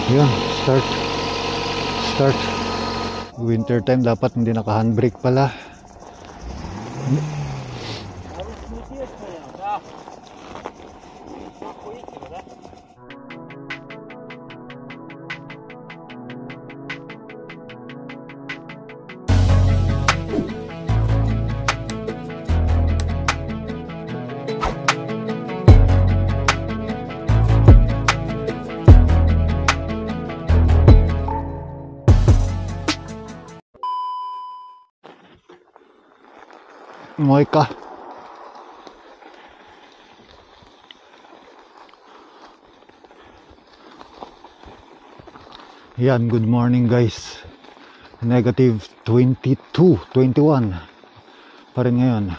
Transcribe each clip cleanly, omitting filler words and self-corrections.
Yun, start. Winter time dapat hindi naka handbrake pala. Ngoy ka. Yan, good morning guys. Negative 22, 21 pa rin ngayon.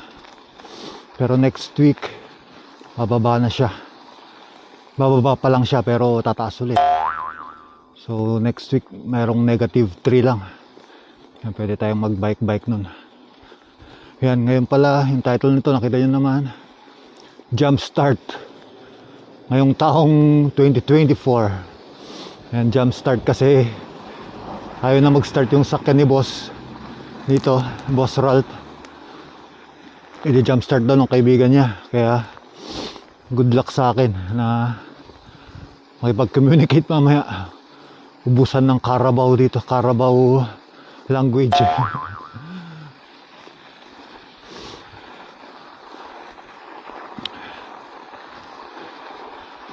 Pero next week bababa na siya. Bababa pa lang siya pero tataas ulit. So next week mayroong negative 3 lang. Yan, pwede tayong mag-bike nun. Yan, ngayon pala yung title nito nakita nyo naman, Jump Start ngayong taong 2024. Yan, jump start kasi ayaw na mag-start yung sakyan ni boss dito, boss Ralph. Hindi jump start daw ng kaibigan niya, kaya good luck sa akin na makipag-communicate mamaya. Ubusan ng Carabao dito, Carabao language.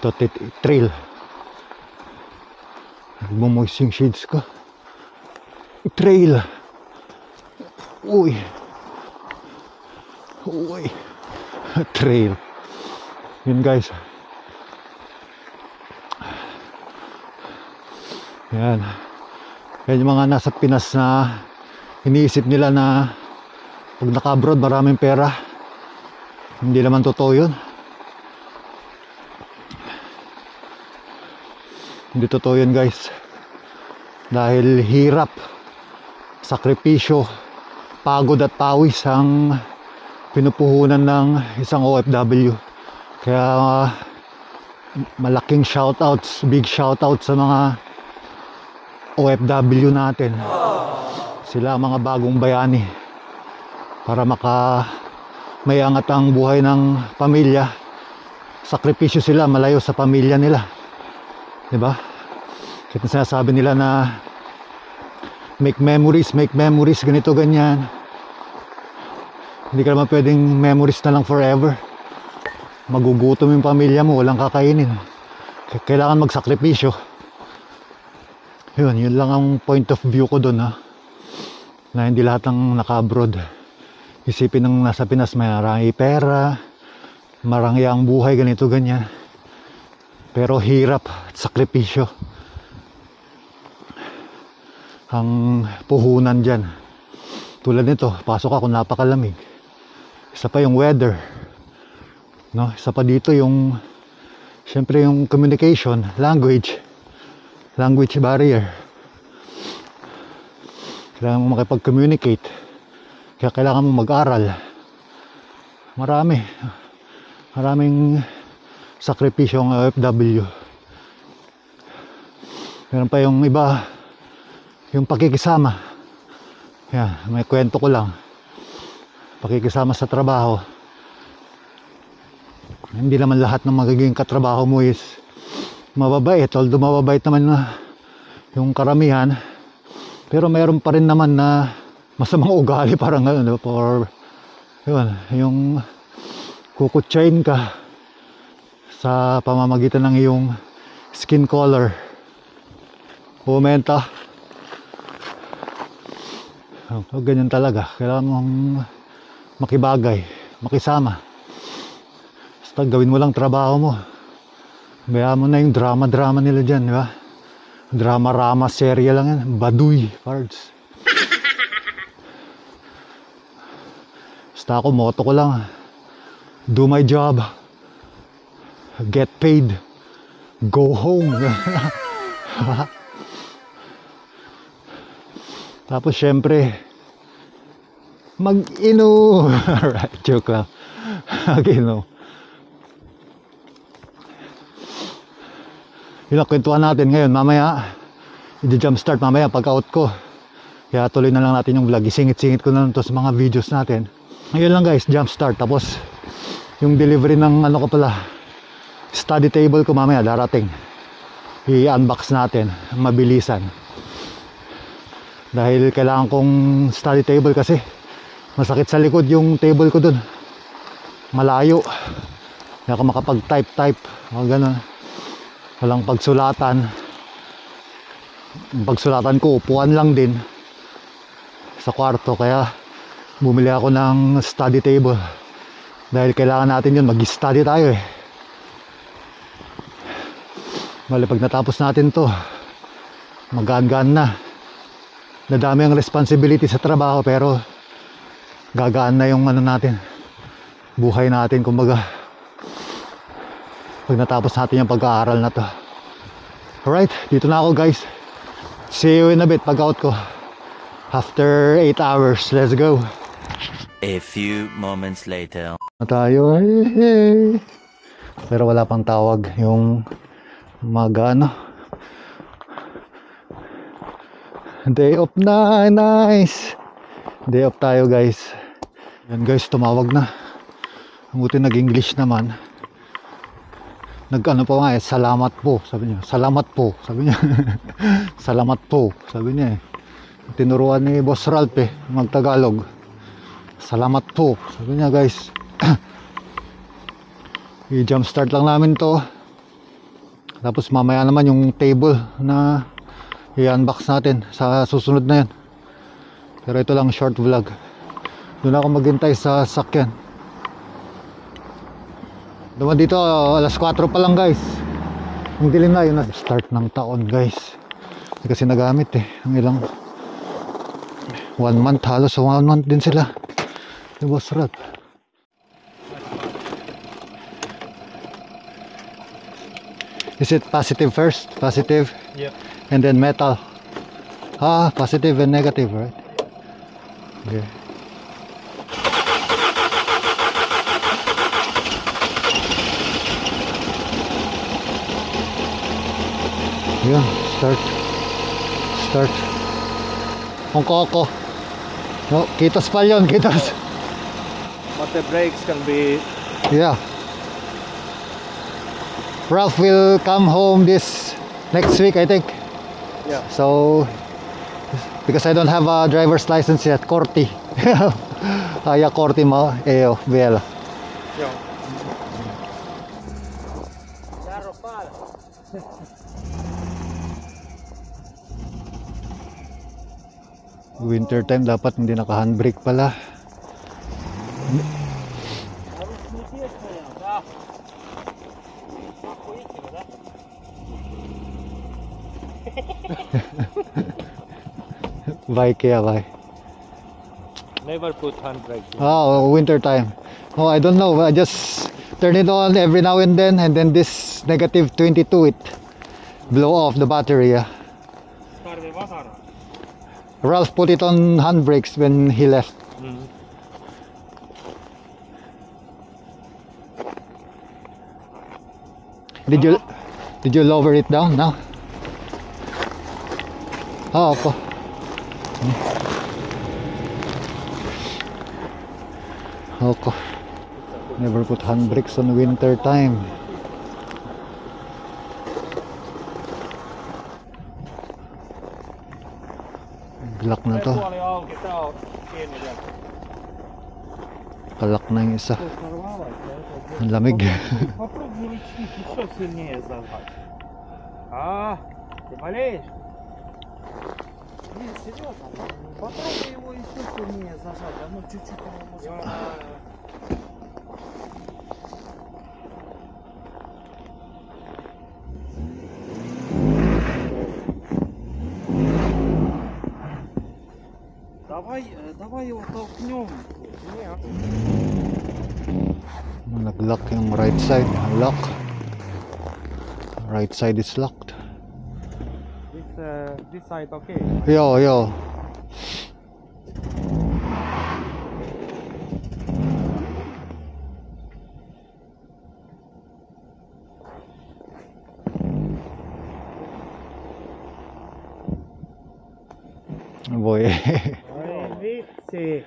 Ito, trail. Nagmumoist yung shades ko. Trail. Uy. Trail. Yun guys. Yan. Yan yung mga nasa Pinas na iniisip nila na pag naka-abroad maraming pera. Hindi naman totoo yun. Hindi totoo yun guys. Dahil hirap, sakripisyo, pagod at pawis ang pinupuhunan ng isang OFW. Kaya malaking shoutouts, big shoutouts sa mga OFW natin. Sila mga bagong bayani para may angat ang buhay ng pamilya. Sakripisyo sila, malayo sa pamilya nila. Diba? Kaya sinasabi nila na make memories, ganito, ganyan. Hindi ka naman pwedeng memories na lang forever. Magugutom yung pamilya mo, walang kakainin. Kailangan magsakripisyo. Yun lang ang point of view ko dun, ha? Na hindi lahat ng naka-abroad isipin ng nasa Pinas marami pera, marangya ang buhay, ganito, ganyan. Pero hirap at sakripisyo ang puhunan dyan. Tulad nito, pasok ako, napakalamig. Isa pa yung weather, no? Isa pa dito yung, syempre yung communication, language barrier. Kailangan mo makipag-communicate, kaya kailangan mo mag-aral. Maraming sakripisyo ang OFW. Meron pa yung iba, yung pakikisama. Yan, may kwento ko lang. Pakikisama sa trabaho. Hindi naman lahat ng magiging katrabaho mo is mababait. Although mababait naman na yung karamihan, pero mayroon pa rin naman na masamang ugali, parang gano'n, or yun, yung kukutsain ka sa pamamagitan ng iyong skin color. Bumenta. Ganyan talaga. Kailangan mong makibagay, makisama. Basta gawin mo lang trabaho mo. Bayaan mo na yung drama nila dyan, di ba? Drama serye lang yan. Baduy parts. Basta ako, motto ko lang, do my job, get paid, go home. Tapos syempre mag-inom. Alright, joke lang. Mag-inom. Yun ang kwentuhan natin ngayon. Mamaya i-jump start mamaya pag out ko. Kaya tuloy na lang natin yung vlog. Isingit-singit ko na lang to sa mga videos natin. Ngayon lang guys, jump start. Tapos yung delivery ng ano ko pala, study table ko mamaya darating. I-unbox natin mabilisan. Dahil kailangan kong study table kasi masakit sa likod yung table ko dun. Malayo. Hindi ako makapag-type o gano'n. Walang pagsulatan. Yung pagsulatan ko upuan lang din sa kwarto, kaya bumili ako ng study table dahil kailangan natin yun, mag-study tayo eh. Bali pag natapos natin to, magaan-gaan na. Nadami ang responsibility sa trabaho pero gagaan na yung ano natin, buhay natin kumbaga, pag natapos natin yung pag-aaral na to. Alright, dito na ako guys. See you in a bit pag out ko. After 8 hours, let's go. A few moments later. Tayo, hey. Pero wala pang tawag yung ano. Day off na, nice. Day off tayo guys. Yan guys, tumawag na. Buti nag-English naman. Nag-ano pa nga eh, salamat po, sabi niya. Salamat po, sabi niya. Salamat po, sabi niya eh. Tinuruan ni Boss Ralph eh, mag-Tagalog. Salamat po, sabi niya guys. I-jump start lang namin to. Tapos mamaya naman yung table na i-unbox natin sa susunod na yan. Pero ito lang short vlog. Doon ako maghintay sa sakyan. Duman dito, alas 4 pa lang guys. Ang dilim na, yun na start ng taon guys. Hindi kasi nagamit eh. Ang ilang 1 month, halos 1 month din sila. It was rough. Is it positive first? Positive? Yeah. And then metal? Ah, positive and negative, right? Okay. Yeah, start. Kung koko. No, kitos pa yun, kitos. But the brakes can be... Yeah. Ralph will come home this next week, I think. Yeah. So, because I don't have a driver's license yet, Corti. Kaya Corti mo, Eo, Biela. Yeah. Winter time dapat hindi naka handbrake pala. Why kaya why? Never put handbrake. Oh, winter time. Oh, I don't know. I just turn it on every now and then this negative 22 it blow off the battery. Yeah. Ralph put it on handbrakes when he left. Did you lower it down now? Oh, okay. Okay. Never put handbrakes on winter time. Lock na to. Kalak na yung isa. Ang lamig. Попробуй ручник еще сильнее зажать. Ты болеешь? Нет, серьезно. Попробуй его еще сильнее зажать. Оно чуть-чуть его может... Давай его толкнем. Нет. Nag-lock yung right side. Lock. Right side is locked. This side okay. Yo. Voi. Ai vitsi.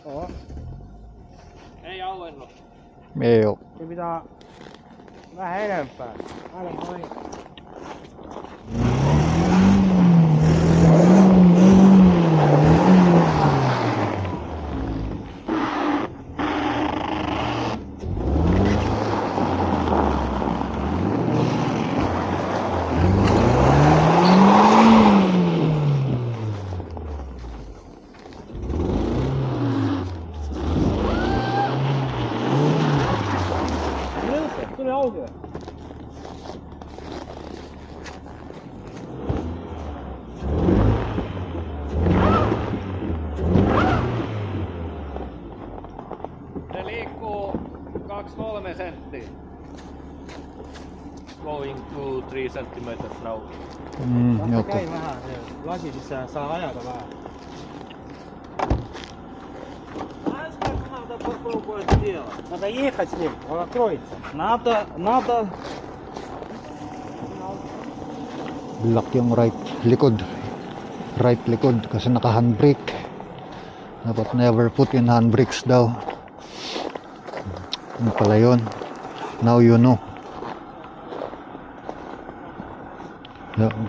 Oho. Ei auennut. Ei oo. Se pitää vähän edempää. Aina noin. Tuli auki. Se liikkuu 2-3 senttiä. Going 2-3 centimeters now. Joo. Käy vähän se lasi sisään, saa ajata vähän. Знаешь, как надо попробовать сделать? Надо ехать с ним, он откроется. Надо... Lock yung right likod. Right likod kasi naka handbrake. Dapat never put in handbrakes daw. Ano pala yun? Now you know.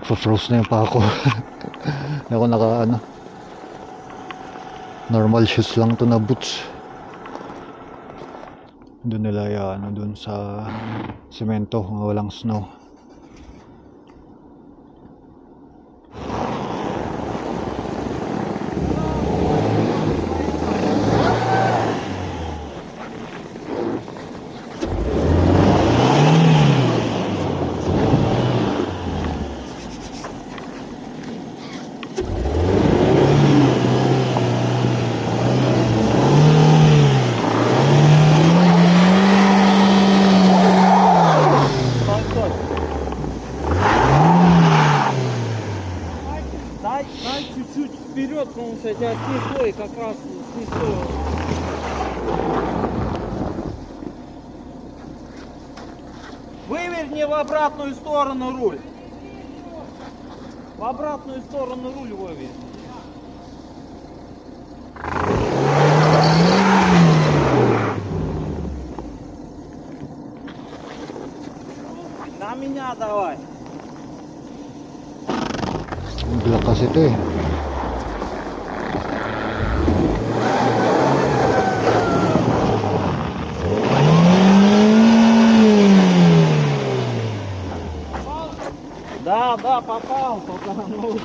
Froze na yung pa ako. Hindi ako naka ano. Normal shoes lang to na boots. Doon nila ano doon sa semento walang snow. Дай чуть-чуть вперед, потому что я тебя снесу и как раз снесу. Выверни в обратную сторону руль. В обратную сторону руль выверни. На меня давай. Black kasi ito eh. Да, попал, ну.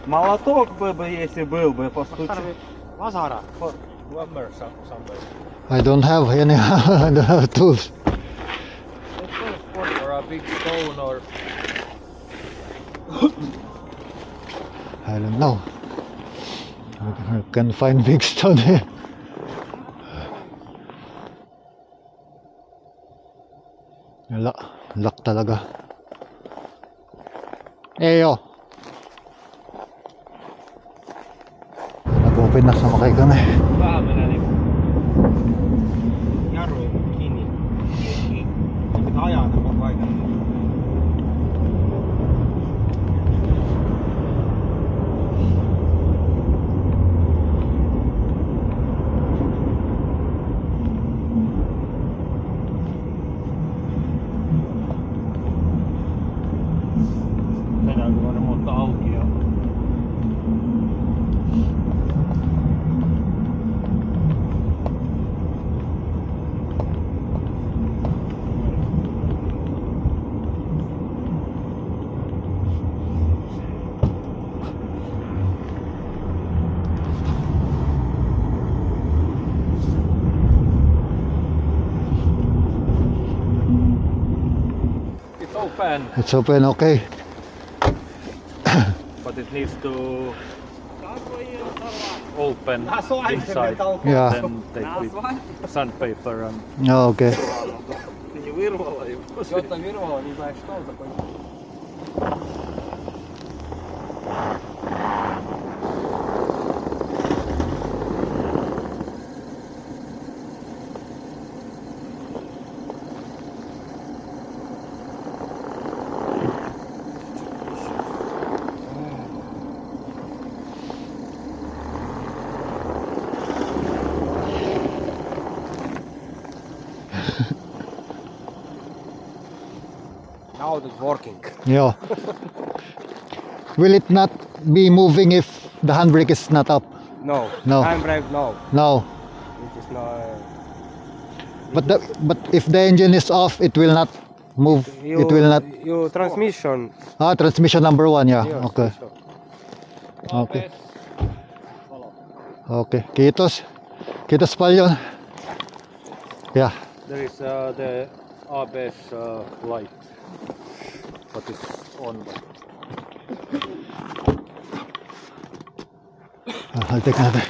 Молоток бы, если был бы, постучал. Mazara. Lumber somewhere. I don't have any. I don't have tools. Or a big stone or... I don't know. I can find big stone here. Wala. Lock talaga. Eyo. Nag-open na, sumakay kami. Vähän menee niinku jarruja kiinni. Pitää ajaa tämän paikan. Tänään kun on remontta auki ja... open, It's open, okay. but it needs to open inside. Yeah. Then take with sandpaper and Oh, okay. Jotta virvalla, niin mä eikö tuolta Now it's working. Yeah. Will it not be moving if the handbrake is not up? No. No. Handbrake, no. No. It is not. But if the engine is off, it will not move. It will not. Your transmission. Transmission number 1, yeah. Yeah, Okay. so. Okay. Okay. Kiitos. Kiitos paljon. Yeah. there is the ABS light, but it's on. I'll take another.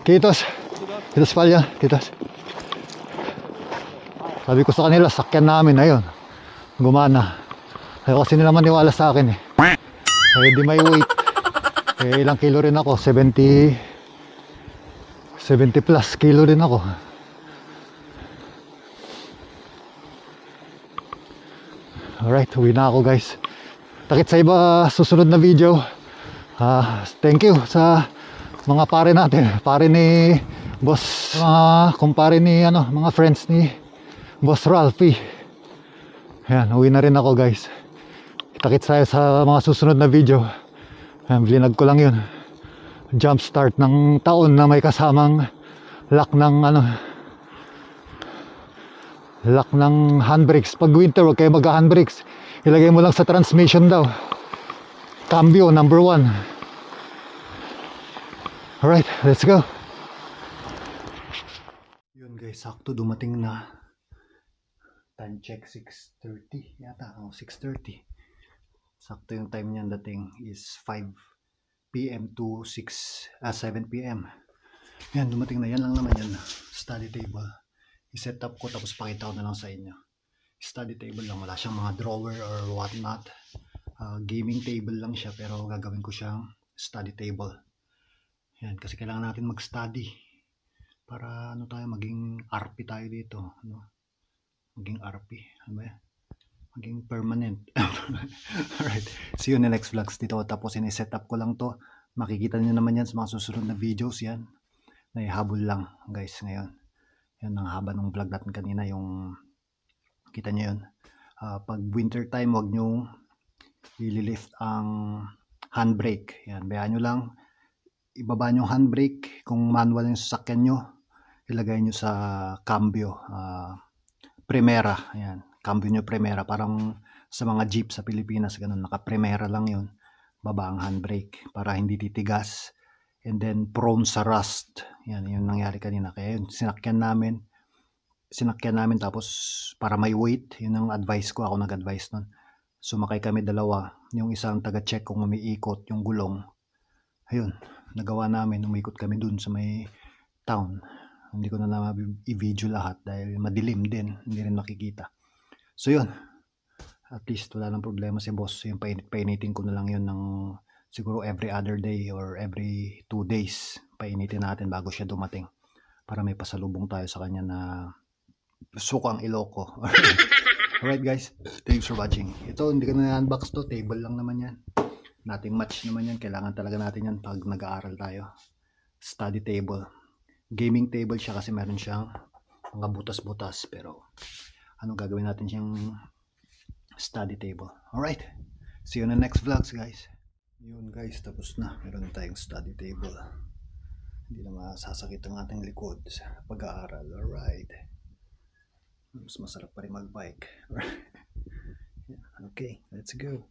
Kiitos. Kiitos paljon. Kiitos. Sabi ko sa kanila, sakyan namin na yun. Gumana. Ayaw kasi nila maniwala sa akin eh. Eh di may weight. Eh ilang kilo rin ako. 70 plus kilo rin ako. Alright, uwi na ako guys. Takit sa iba susunod na video. Thank you sa mga pare natin, pare ni Boss, mga kumpare ni mga friends ni Boss Ralphie. Ayan, uwi na rin ako guys. Kita-kits tayo sa mga susunod na video. Ayan, blinag ko lang yun. Jump start ng taon na may kasamang lock ng lock ng handbrakes. Pag winter, huwag kayo mag-handbrakes. Ilagay mo lang sa transmission daw. Cambio number 1. Alright, let's go. Yun guys, sakto dumating na. Time check 6:30 yata. 6:30. Sakto yung time niyan dating is 5 PM to 7 PM. Yan, dumating na. Yan lang naman yan. Study table. I-set up ko tapos pakita ko na lang sa inyo. Study table lang. Wala siyang mga drawer or what not. Gaming table lang siya pero gagawin ko siyang study table. Yan, kasi kailangan natin mag-study para tayo, maging RP tayo dito, maging RP, maging permanent. Alright, see you in the next vlogs dito. Tapos ini-set up ko lang to, makikita niyo naman yan sa mga susunod na videos. Yan, naihabol lang guys ngayon. Yan ang haba ng vlog natin kanina, yung kita niyo yun. Pag winter time, wag nyo i-lift ang handbrake. Yan, bayaan nyo lang, ibaba nyo handbrake. Kung manual yung sasakyan nyo, ilagay nyo sa cambio, primera. Ayan, cambio nyo primera. Parang sa mga jeep sa Pilipinas, ganun, naka primera lang yun. Baba ang handbrake para hindi titigas. And then prone sa rust. Yan, yung nangyari kanina. Kaya yun, sinakyan namin tapos para may weight. Yun ang advice ko, ako nag-advise nun. Sumakay kami dalawa. Yung isang taga-check kung umiikot yung gulong. Ayun, nagawa namin, umikot kami dun sa may town. Hindi ko na i-video lahat dahil madilim din, hindi rin makikita. So yun, at least wala nang problema si boss. Yung painitin ko na lang yun ng siguro every other day or every 2 days. Painitin natin bago siya dumating para may pasalubong tayo sa kanya na sukang Iloko. Alright guys, thanks for watching. Ito, hindi ko na unbox to, table lang naman yan. Nating match naman yan. Kailangan talaga natin yan pag nag-aaral tayo. Study table. Gaming table siya kasi meron siyang mga butas-butas. Pero gagawin natin siyang study table. Alright. See you in the next vlogs guys. Yun guys, tapos na. Meron tayong study table. Hindi na masasakit ang ating likod sa pag-aaral. Alright. Mas masarap pa rin magbike. Okay, let's go.